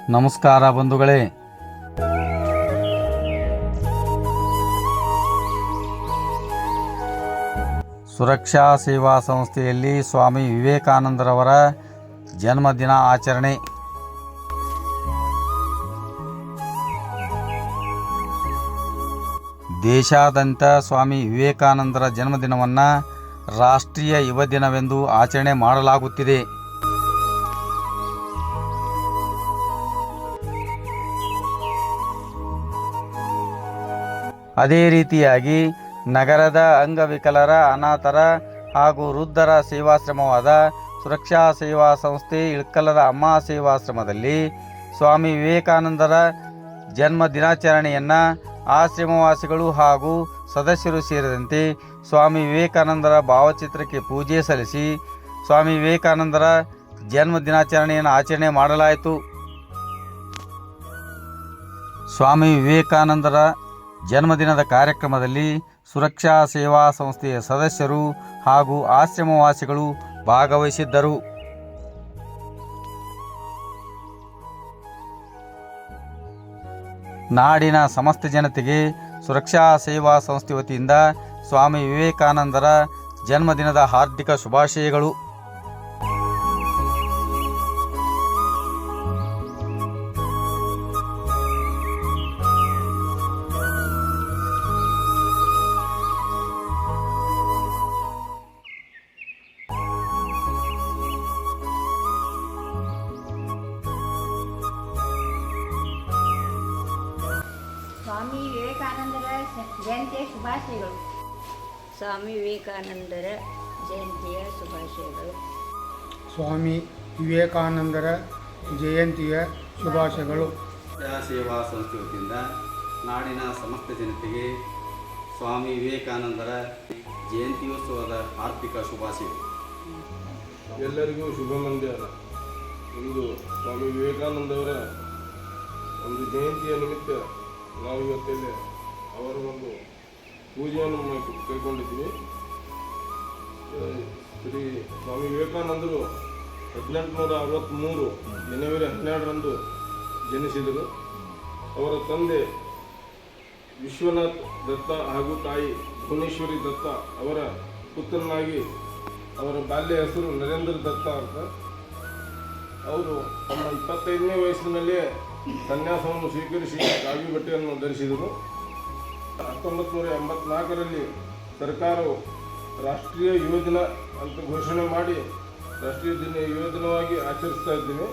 ನಮಸ್ಕಾರ ಬಂಧುಗಳೇ. ಸುರಕ್ಷಾ ಸೇವಾ ಸಂಸ್ಥೆಯಲ್ಲಿ ಸ್ವಾಮಿ ವಿವೇಕಾನಂದರವರ ಜನ್ಮದಿನ ಆಚರಣೆ. ದೇಶಾದ್ಯಂತ ಸ್ವಾಮಿ ವಿವೇಕಾನಂದರ ಜನ್ಮದಿನವನ್ನು ರಾಷ್ಟ್ರೀಯ ಯುವ ದಿನವೆಂದು ಆಚರಣೆ ಮಾಡಲಾಗುತ್ತಿದೆ. ಅದೇ ರೀತಿಯಾಗಿ ನಗರದ ಅಂಗವಿಕಲರ, ಅನಾಥರ ಹಾಗೂ ವೃದ್ಧರ ಸೇವಾಶ್ರಮವಾದ ಸುರಕ್ಷಾ ಸೇವಾ ಸಂಸ್ಥೆ ಇಳಕಲ್ಲದ ಅಮ್ಮ ಸೇವಾಶ್ರಮದಲ್ಲಿ ಸ್ವಾಮಿ ವಿವೇಕಾನಂದರ ಜನ್ಮ ದಿನಾಚರಣೆಯನ್ನು ಆಶ್ರಮವಾಸಿಗಳು ಹಾಗೂ ಸದಸ್ಯರು ಸೇರಿದಂತೆ ಸ್ವಾಮಿ ವಿವೇಕಾನಂದರ ಭಾವಚಿತ್ರಕ್ಕೆ ಪೂಜೆ ಸಲ್ಲಿಸಿ ಸ್ವಾಮಿ ವಿವೇಕಾನಂದರ ಜನ್ಮ ದಿನಾಚರಣೆಯನ್ನು ಆಚರಣೆ ಮಾಡಲಾಯಿತು. ಸ್ವಾಮಿ ವಿವೇಕಾನಂದರ ಜನ್ಮದಿನದ ಕಾರ್ಯಕ್ರಮದಲ್ಲಿ ಸುರಕ್ಷಾ ಸೇವಾ ಸಂಸ್ಥೆಯ ಸದಸ್ಯರು ಹಾಗೂ ಆಶ್ರಮವಾಸಿಗಳು ಭಾಗವಹಿಸಿದ್ದರು. ನಾಡಿನ ಸಮಸ್ತ ಜನತೆಗೆ ಸುರಕ್ಷಾ ಸೇವಾ ಸಂಸ್ಥೆ ವತಿಯಿಂದ ಸ್ವಾಮಿ ವಿವೇಕಾನಂದರ ಜನ್ಮದಿನದ ಹಾರ್ದಿಕ ಶುಭಾಶಯಗಳು. ಸ್ವಾಮಿ ವಿವೇಕಾನಂದರ ಜಯಂತಿಯ ಶುಭಾಶಯಗಳು. ಸ್ವಾಮಿ ವಿವೇಕಾನಂದರ ಜಯಂತಿಯ ಶುಭಾಶಯಗಳು. ಸ್ವಾಮಿ ವಿವೇಕಾನಂದರ ಜಯಂತಿಯ ಶುಭಾಶಯಗಳು. ಸೇವಾ ಸಂಸ್ಥೆ ವತಿಯಿಂದ ನಾಡಿನ ಸಮಸ್ತ ಜನತೆಗೆ ಸ್ವಾಮಿ ವಿವೇಕಾನಂದರ ಜಯಂತ್ಯೋತ್ಸವದ ಆರ್ಥಿಕ ಶುಭಾಶಯಗಳು. ಎಲ್ಲರಿಗೂ ಶುಭ ಮಧ್ಯಾಹ್ನ. ಇಂದು ಸ್ವಾಮಿ ವಿವೇಕಾನಂದವರ ಒಂದು ಜಯಂತಿಯ ನಿಮಿತ್ತ ನಾವು ಇವತ್ತೆಲ್ಲ ಅವರ ಒಂದು ಪೂಜೆಯನ್ನು ಕೈಗೊಂಡಿದ್ದೀವಿ. ಶ್ರೀ ಸ್ವಾಮಿ ವಿವೇಕಾನಂದರು 1863 ಜನವರಿ 12ರಂದು ಜನಿಸಿದರು. ಅವರ ತಂದೆ ವಿಶ್ವನಾಥ್ ದತ್ತ ಹಾಗೂ ತಾಯಿ ಭುವನೇಶ್ವರಿ ದತ್ತ ಅವರ ಪುತ್ರನಾಗಿ ಅವರ ಬಾಲ್ಯ ಹೆಸರು ನರೇಂದ್ರ ದತ್ತ ಅಂತ. ಅವರು ತಮ್ಮ 25ನೇ ವಯಸ್ಸಿನಲ್ಲೇ ಸನ್ಯಾಸವನ್ನು ಸ್ವೀಕರಿಸಿ ಕಾವಿ ಬಟ್ಟೆಯನ್ನು ಧರಿಸಿದರು. 1984ರಲ್ಲಿ ಸರ್ಕಾರವು ರಾಷ್ಟ್ರೀಯ ಯುವ ದಿನ ಅಂತ ಘೋಷಣೆ ಮಾಡಿ ರಾಷ್ಟ್ರೀಯ ಯುವ ದಿನವಾಗಿ ಆಚರಿಸ್ತಾ ಇದ್ದೇವೆ.